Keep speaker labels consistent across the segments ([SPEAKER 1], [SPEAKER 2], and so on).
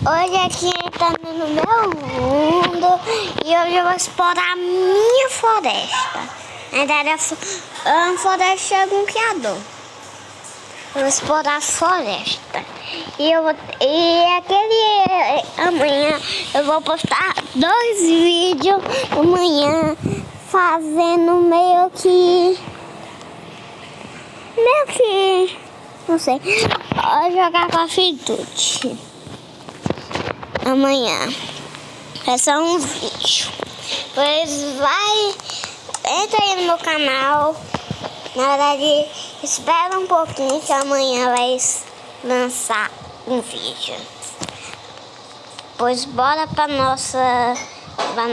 [SPEAKER 1] Hoje aqui entrando no meu mundo e hoje eu vou explorar a minha floresta. Na verdade é uma floresta de um criador. Eu vou explorar a floresta. E amanhã eu vou postar 2 vídeos amanhã fazendo meio que não sei, jogar com a Duty. Amanhã é só um vídeo. Pois entra aí no meu canal. Na verdade, espera um pouquinho que amanhã vai lançar um vídeo. Pois bora para nossa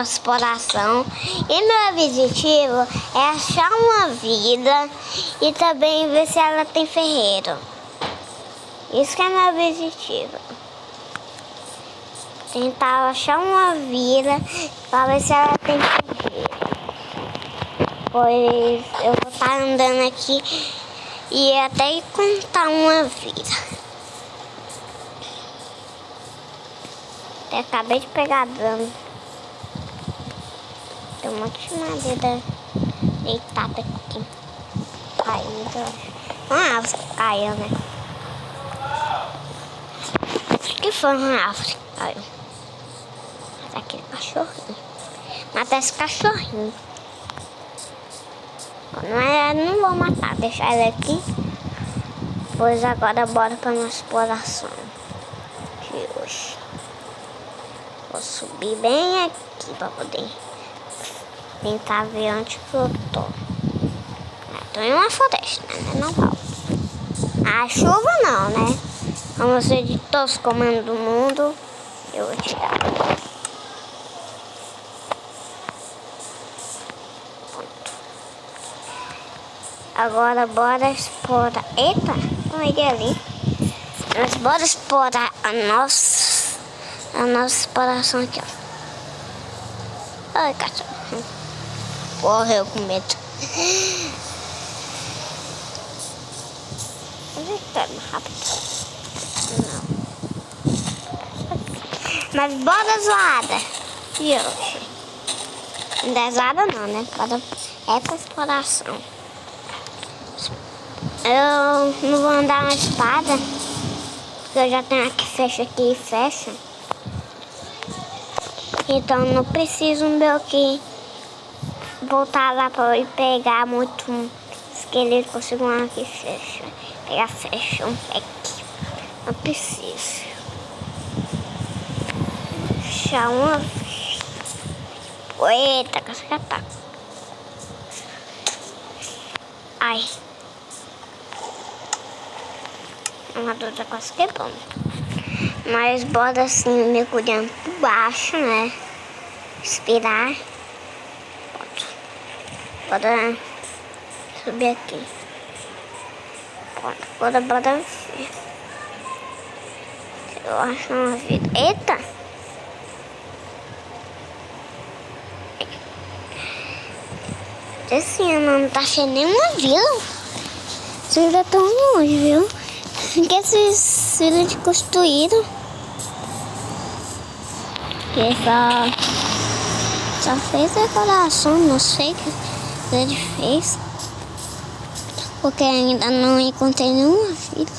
[SPEAKER 1] exploração. E meu objetivo é achar uma vila e também ver se ela tem ferreiro. Isso que é meu objetivo. Tentar achar uma vila para ver se ela tem ferreiro. Pois eu vou estar andando aqui e até encontrar uma vila. Até acabei de pegar dano. Tem um monte de madeira deitada aqui. Caída. Uma árvore que caiu, né? Acho que foi uma árvore que caiu. Mas aquele cachorrinho. Mata esse cachorrinho. Não vou matar, deixar ele aqui. Pois agora bora para nossa exploração de hoje. Vou subir bem aqui para poder tentar ver onde que eu tô. Tô em uma floresta, né? Não vale. A chuva não, né? Como ser de todos os comandos do mundo, eu vou tirar. Pronto. Agora bora explorar. Eita, como é que é ali? Mas bora explorar a nossa exploração aqui, ó. Ai, cachorro. Correu com medo. Onde tá rápido? Não. Mas bora zoada. E hoje? Não é zoada não, né? Bora essa exploração. Eu não vou andar uma espada. Porque eu já tenho a que fecha aqui e fecha. Então não preciso meu que voltar lá para ir pegar muito esqueleto. Consigo uma que fecha. Pegar fecha um pack. Não preciso. Fechar uma. Eita, que você tá. Ai. Uma dor já quase quebrou. Mas bora assim, mergulhando por baixo, né? Respirar. Bora subir aqui. Pronto, agora bora ver. Eu acho uma vida. Eita! Esse ano não tá cheio nenhuma vila. Vocês ainda tão longe, viu? Que esses vilas construíram. Que só fez decoração, não sei o que ele fez. Porque ainda não encontrei nenhuma vila.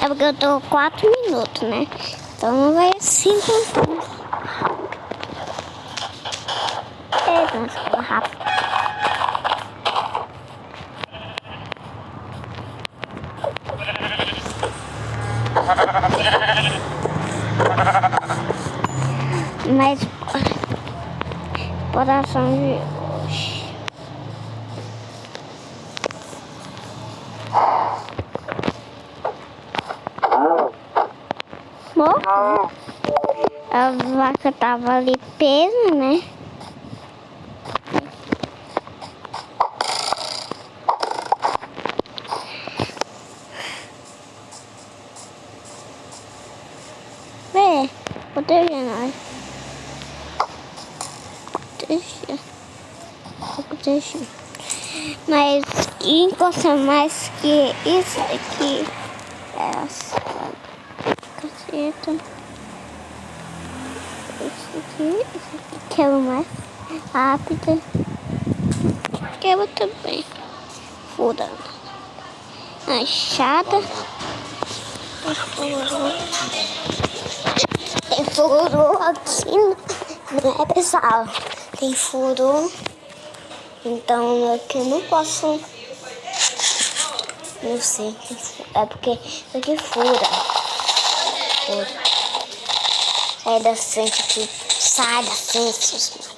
[SPEAKER 1] É porque eu tô 4 minutos, né? Então não vai se encontrar. Eita, mas ficou rápido. Mas exploração de hoje. Bom, a vaca tava ali presa, né? Proteger nós. Proteger. Mas encosta mais que isso aqui. Essa caceta. Isso aqui que é o mais rápido. Quebra também. Furando. A enxada. Tem furo aqui, não é, pessoal? Tem furo. Então aqui eu não posso. Não sei. É porque isso aqui fura. Sai da frente aqui. Sai da frente, seus matos.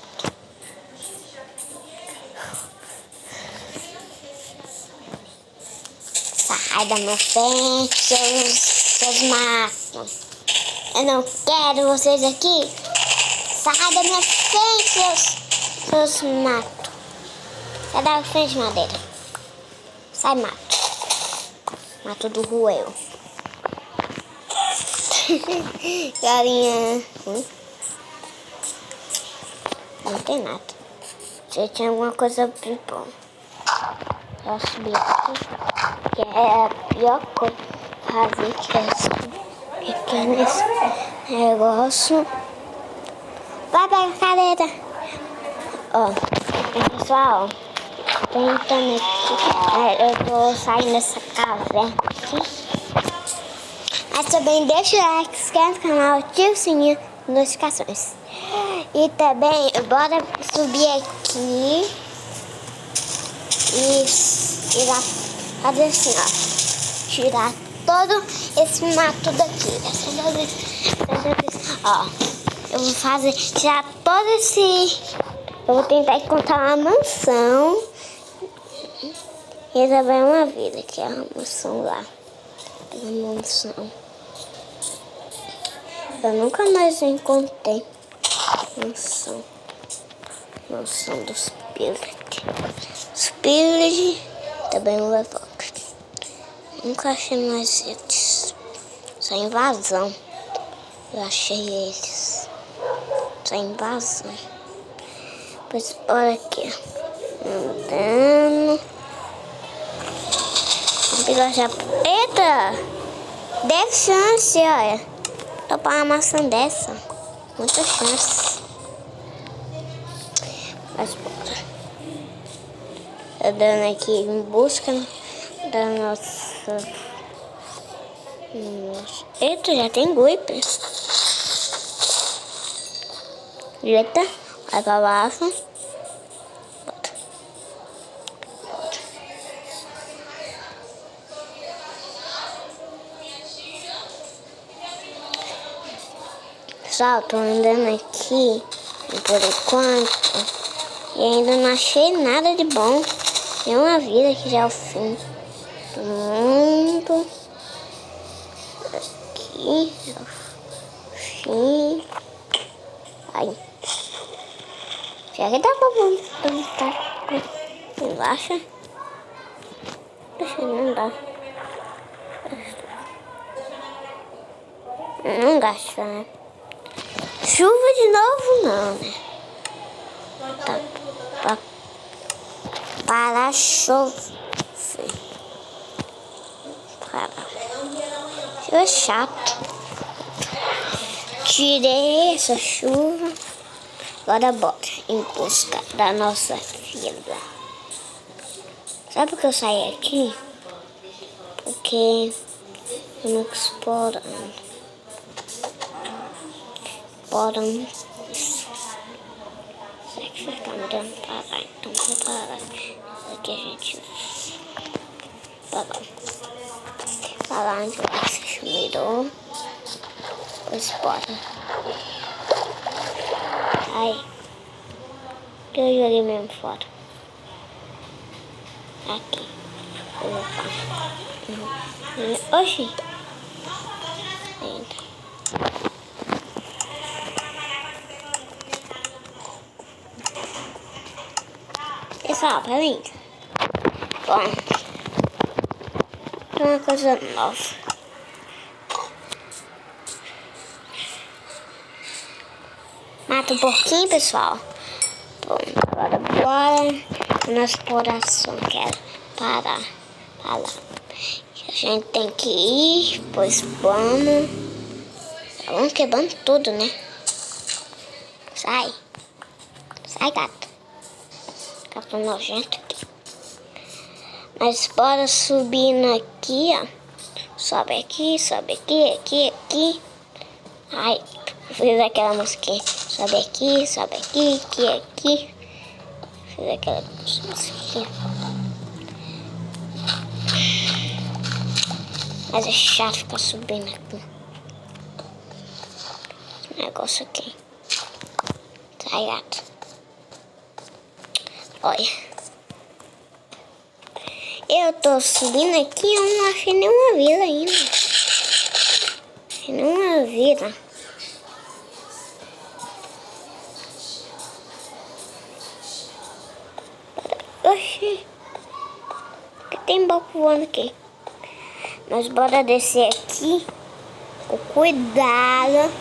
[SPEAKER 1] Sai da minha frente, seus matos. Eu não quero vocês aqui. Sai da minha frente, seus matos. Sai da frente, madeira. Sai, mato. Mato do roeu. Galinha. Não tem nada. Se tinha alguma coisa de bom. Eu subi aqui. Que é a pior coisa fazer, que é pequenos negócio. Vai pegar a cadeira. Ó, pessoal, tô entrando aqui. Eu tô saindo dessa caverna aqui. Mas também deixa o like, se inscreve no canal, ativa o sininho de notificações. E também, bora subir aqui e lá fazer assim, ó. Tirar todo esse mato daqui. Ó, eu vou fazer, tirar todo esse... Eu vou tentar encontrar uma mansão. E também uma vida, que é uma mansão lá. Uma mansão. Eu nunca mais encontrei mansão. Mansão dos Pillage. Os Pillage também o Evoque. Nunca achei mais eles. Só invasão. Eu achei eles. Só invasão. Pois olha aqui. Andando. Vamos pegar já. Eita! Deve chance, olha. Topar uma maçã dessa. Muita chance. Mas bora. Andando aqui em busca da nossa... Eita, já tem guipe. Eita, vai pra baixo. Bora. Pessoal, tô andando aqui por enquanto e ainda não achei nada de bom. Tem uma vida que já é o fim do mundo. Aqui é o fim. Ai. Será que dá pra montar embaixo? Deixa eu não dá. Não gasta, né? Chuva de novo não, né? Tá pra parar chover. Parar. Chuva chato. Tirei essa chuva. Agora bora em busca da nossa vila. Sabe por que eu saí aqui? Porque eu não explorando. Bora. Será que você tá me dando parar? Então vou parar. Aqui a gente vai lá onde você mirou. Pois bora. Ai. Que eu joguei mesmo fora. Aqui. Oxi. Eita. Pessoal, peraí. Bom, tem uma coisa nova. Mata um porquinho, pessoal. Bom, agora bora nosso coração quer parar. A gente tem que ir, pois vamos quebrando tudo, né? Sai, gato. Gato nojento aqui. Mas bora subindo aqui, ó. Sobe aqui, aqui. Ai, fiz aquela musiquinha. Sobe aqui, aqui. Fiz aquela musiquinha. Mas é chato ficar subindo aqui. Esse negócio aqui. Sai, gato. Olha. Eu tô subindo aqui e eu não achei nenhuma vila ainda. Nenhuma vila. Oxi. Por que tem boco voando aqui? Mas bora descer aqui. Com cuidado.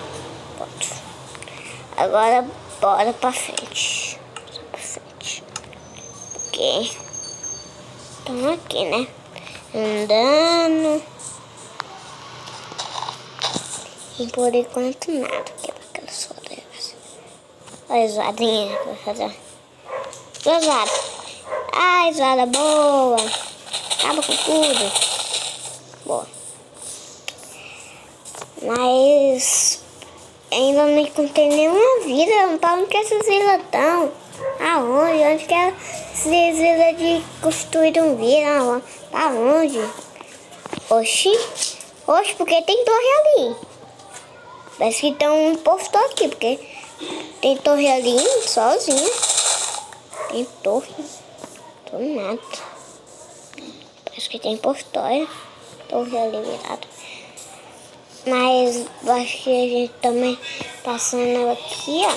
[SPEAKER 1] Pronto. Agora bora pra frente. Só pra frente. Porque estamos aqui, né? Andando. E por enquanto nada. Aquelas floreiras. Olha a zoadinha. Vou fazer. Zoada. Ai, zoada boa. Acaba com tudo. Boa. Mas ainda não encontrei nenhuma vila. Pra onde que essas vilas estão? Aonde? Onde que essas vilas de construir um vila? Pra onde? Oxi, porque tem torre ali. Parece que tem um posto aqui, porque tem torre ali sozinha. Tem torre. Tô nada. Parece que tem postória. Torre ali virada. Mas eu acho que a gente também passando aqui, ó.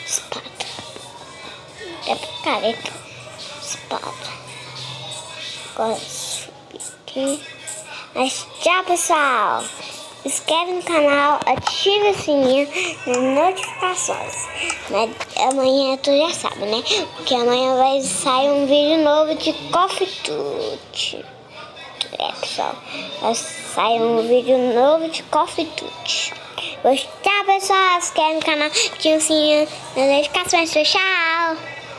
[SPEAKER 1] Espada. É picareta. Espada. Agora subir aqui. Mas tchau, pessoal. Se inscreve no canal, ative o sininho das notificações. Mas amanhã tu já sabe, né? Porque amanhã vai sair um vídeo novo de Coffee Tut. É, pessoal. Vai sair um vídeo novo de Coffee Tut. Tchau, pessoal. Se inscreve no canal, ative o sininho das notificações. Tchau.